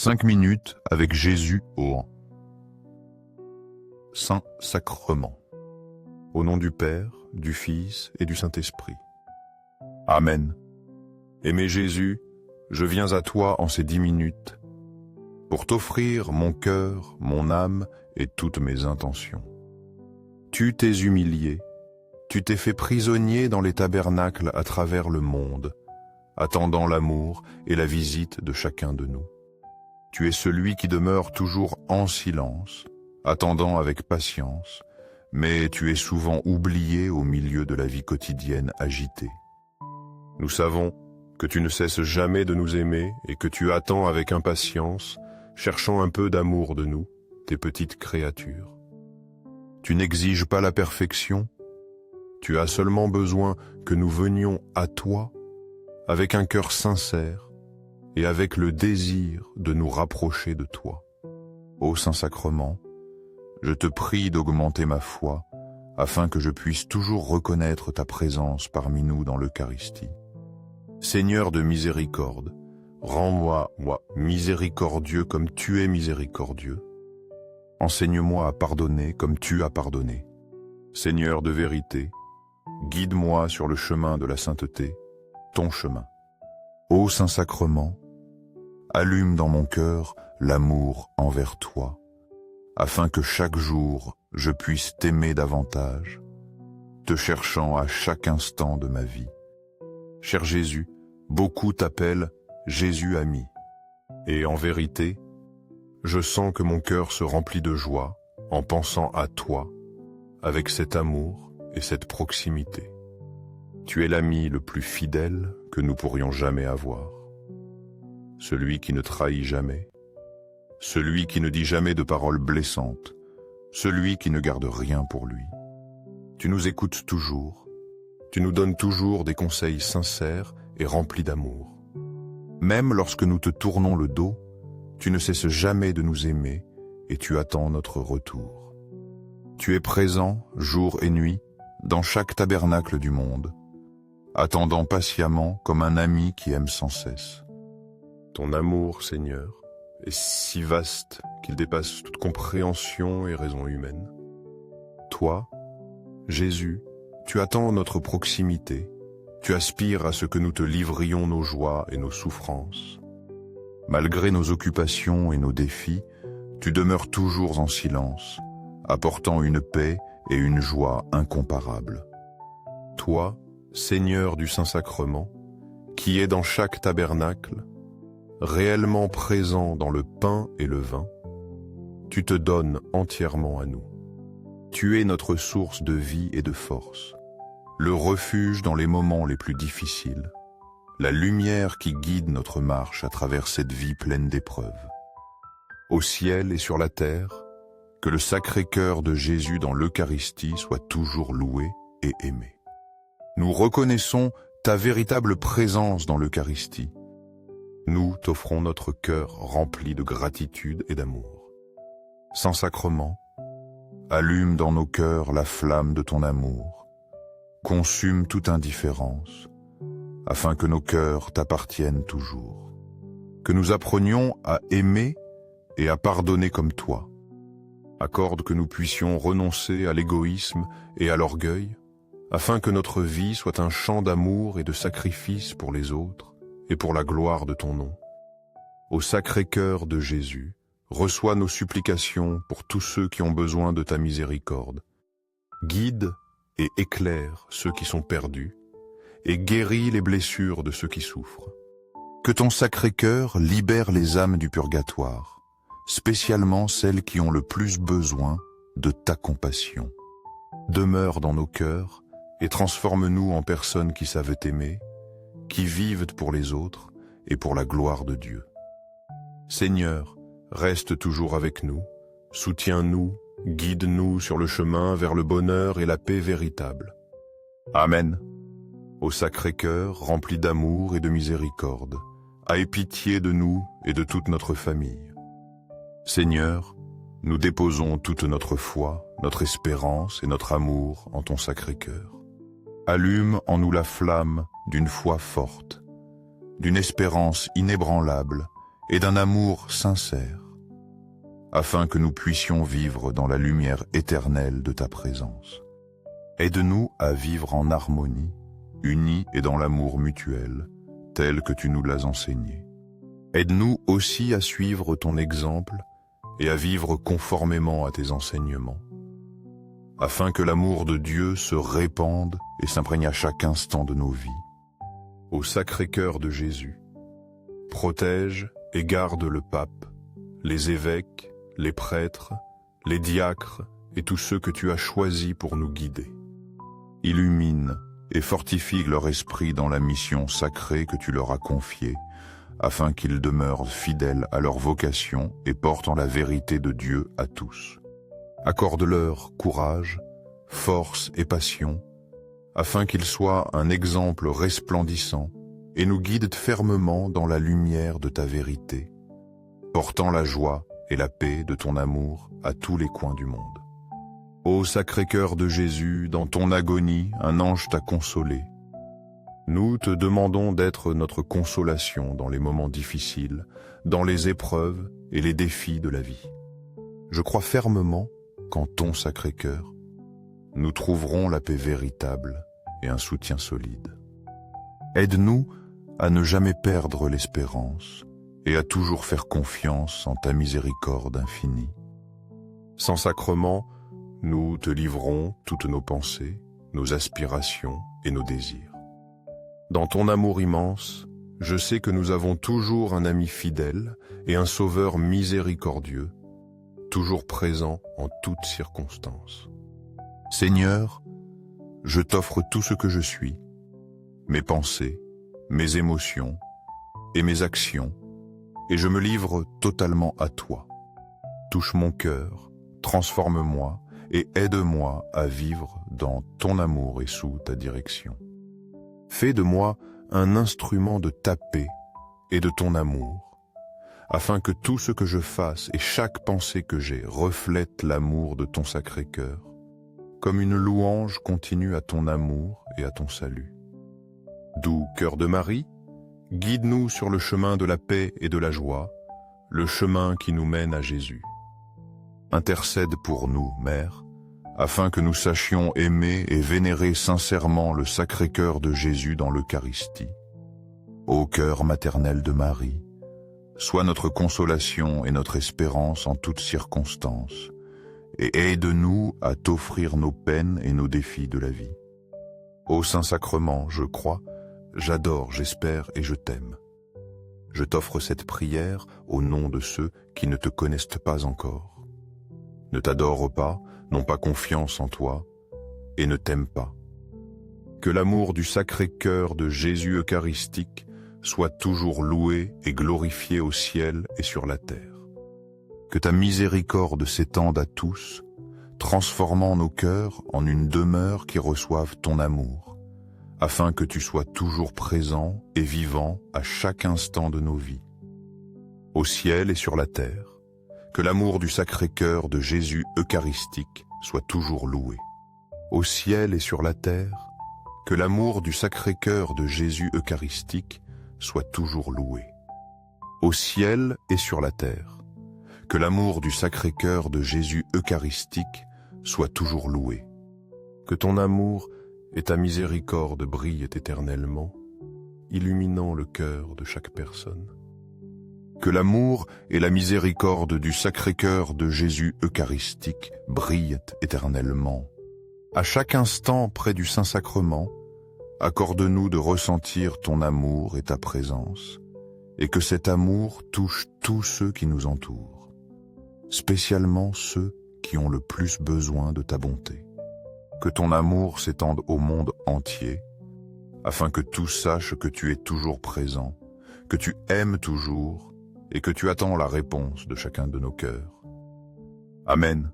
5 minutes avec Jésus au Saint-Sacrement. Au nom du Père, du Fils et du Saint-Esprit. Amen. Aimé Jésus, je viens à toi en ces 10 minutes pour t'offrir mon cœur, mon âme et toutes mes intentions. Tu t'es humilié, tu t'es fait prisonnier dans les tabernacles à travers le monde, attendant l'amour et la visite de chacun de nous. Tu es celui qui demeure toujours en silence, attendant avec patience, mais tu es souvent oublié au milieu de la vie quotidienne agitée. Nous savons que tu ne cesses jamais de nous aimer et que tu attends avec impatience, cherchant un peu d'amour de nous, tes petites créatures. Tu n'exiges pas la perfection, tu as seulement besoin que nous venions à toi avec un cœur sincère et avec le désir de nous rapprocher de toi. Ô Saint-Sacrement, je te prie d'augmenter ma foi afin que je puisse toujours reconnaître ta présence parmi nous dans l'Eucharistie. Seigneur de miséricorde, rends-moi, moi, miséricordieux comme tu es miséricordieux. Enseigne-moi à pardonner comme tu as pardonné. Seigneur de vérité, guide-moi sur le chemin de la sainteté, ton chemin. Ô Saint-Sacrement, allume dans mon cœur l'amour envers toi, afin que chaque jour je puisse t'aimer davantage, te cherchant à chaque instant de ma vie. Cher Jésus, beaucoup t'appellent Jésus ami. Et en vérité, je sens que mon cœur se remplit de joie en pensant à toi, avec cet amour et cette proximité. Tu es l'ami le plus fidèle que nous pourrions jamais avoir. Celui qui ne trahit jamais, celui qui ne dit jamais de paroles blessantes, celui qui ne garde rien pour lui. Tu nous écoutes toujours, tu nous donnes toujours des conseils sincères et remplis d'amour. Même lorsque nous te tournons le dos, tu ne cesses jamais de nous aimer et tu attends notre retour. Tu es présent, jour et nuit, dans chaque tabernacle du monde, attendant patiemment comme un ami qui aime sans cesse. Ton amour, Seigneur, est si vaste qu'il dépasse toute compréhension et raison humaine. Toi, Jésus, tu attends notre proximité, tu aspires à ce que nous te livrions nos joies et nos souffrances. Malgré nos occupations et nos défis, tu demeures toujours en silence, apportant une paix et une joie incomparables. Toi, Seigneur du Saint-Sacrement, qui est dans chaque tabernacle, réellement présent dans le pain et le vin, tu te donnes entièrement à nous. Tu es notre source de vie et de force, le refuge dans les moments les plus difficiles, la lumière qui guide notre marche à travers cette vie pleine d'épreuves. Au ciel et sur la terre, que le Sacré-Cœur de Jésus dans l'Eucharistie soit toujours loué et aimé. Nous reconnaissons ta véritable présence dans l'Eucharistie. Nous t'offrons notre cœur rempli de gratitude et d'amour. Saint-Sacrement, allume dans nos cœurs la flamme de ton amour, consume toute indifférence, afin que nos cœurs t'appartiennent toujours. Que nous apprenions à aimer et à pardonner comme toi. Accorde que nous puissions renoncer à l'égoïsme et à l'orgueil, afin que notre vie soit un chant d'amour et de sacrifice pour les autres et pour la gloire de ton nom. Au Sacré-Cœur de Jésus, reçois nos supplications pour tous ceux qui ont besoin de ta miséricorde. Guide et éclaire ceux qui sont perdus, et guéris les blessures de ceux qui souffrent. Que ton Sacré-Cœur libère les âmes du purgatoire, spécialement celles qui ont le plus besoin de ta compassion. Demeure dans nos cœurs et transforme-nous en personnes qui savent t'aimer, qui vivent pour les autres et pour la gloire de Dieu. Seigneur, reste toujours avec nous, soutiens-nous, guide-nous sur le chemin vers le bonheur et la paix véritable. Amen. Au Sacré-Cœur, rempli d'amour et de miséricorde, aie pitié de nous et de toute notre famille. Seigneur, nous déposons toute notre foi, notre espérance et notre amour en ton Sacré-Cœur. Allume en nous la flamme d'une foi forte, d'une espérance inébranlable et d'un amour sincère, afin que nous puissions vivre dans la lumière éternelle de ta présence. Aide-nous à vivre en harmonie, unis et dans l'amour mutuel, tel que tu nous l'as enseigné. Aide-nous aussi à suivre ton exemple et à vivre conformément à tes enseignements, afin que l'amour de Dieu se répande et s'imprègne à chaque instant de nos vies. Au Sacré-Cœur de Jésus, protège et garde le pape, les évêques, les prêtres, les diacres et tous ceux que tu as choisis pour nous guider. Illumine et fortifie leur esprit dans la mission sacrée que tu leur as confiée, afin qu'ils demeurent fidèles à leur vocation et portant la vérité de Dieu à tous. Accorde-leur courage, force et passion, afin qu'ils soient un exemple resplendissant et nous guident fermement dans la lumière de ta vérité, portant la joie et la paix de ton amour à tous les coins du monde. Ô Sacré-Cœur de Jésus, dans ton agonie, un ange t'a consolé. Nous te demandons d'être notre consolation dans les moments difficiles, dans les épreuves et les défis de la vie. Je crois fermement qu'en ton Sacré-Cœur, nous trouverons la paix véritable et un soutien solide. Aide-nous à ne jamais perdre l'espérance et à toujours faire confiance en ta miséricorde infinie. Sans sacrement, nous te livrons toutes nos pensées, nos aspirations et nos désirs. Dans ton amour immense, je sais que nous avons toujours un ami fidèle et un sauveur miséricordieux, toujours présent en toutes circonstances. Seigneur, je t'offre tout ce que je suis, mes pensées, mes émotions et mes actions, et je me livre totalement à toi. Touche mon cœur, transforme-moi et aide-moi à vivre dans ton amour et sous ta direction. Fais de moi un instrument de ta paix et de ton amour, afin que tout ce que je fasse et chaque pensée que j'ai reflète l'amour de ton Sacré-Cœur, comme une louange continue à ton amour et à ton salut. Doux Cœur de Marie, guide-nous sur le chemin de la paix et de la joie, le chemin qui nous mène à Jésus. Intercède pour nous, Mère, afin que nous sachions aimer et vénérer sincèrement le Sacré-Cœur de Jésus dans l'Eucharistie. Ô cœur maternel de Marie, sois notre consolation et notre espérance en toutes circonstances, et aide-nous à t'offrir nos peines et nos défis de la vie. Ô Saint-Sacrement, je crois, j'adore, j'espère et je t'aime. Je t'offre cette prière au nom de ceux qui ne te connaissent pas encore, ne t'adorent pas, n'ont pas confiance en toi et ne t'aiment pas. Que l'amour du Sacré-Cœur de Jésus eucharistique soit toujours loué et glorifié au ciel et sur la terre. Que ta miséricorde s'étende à tous, transformant nos cœurs en une demeure qui reçoive ton amour, afin que tu sois toujours présent et vivant à chaque instant de nos vies. Au ciel et sur la terre, que l'amour du Sacré-Cœur de Jésus eucharistique soit toujours loué. Au ciel et sur la terre, que l'amour du Sacré-Cœur de Jésus eucharistique soit toujours loué. Au ciel et sur la terre, que l'amour du Sacré-Cœur de Jésus eucharistique soit toujours loué. Que ton amour et ta miséricorde brillent éternellement, illuminant le cœur de chaque personne. Que l'amour et la miséricorde du Sacré-Cœur de Jésus eucharistique brillent éternellement. À chaque instant près du Saint-Sacrement, accorde-nous de ressentir ton amour et ta présence, et que cet amour touche tous ceux qui nous entourent, spécialement ceux qui ont le plus besoin de ta bonté. Que ton amour s'étende au monde entier, afin que tous sachent que tu es toujours présent, que tu aimes toujours, et que tu attends la réponse de chacun de nos cœurs. Amen.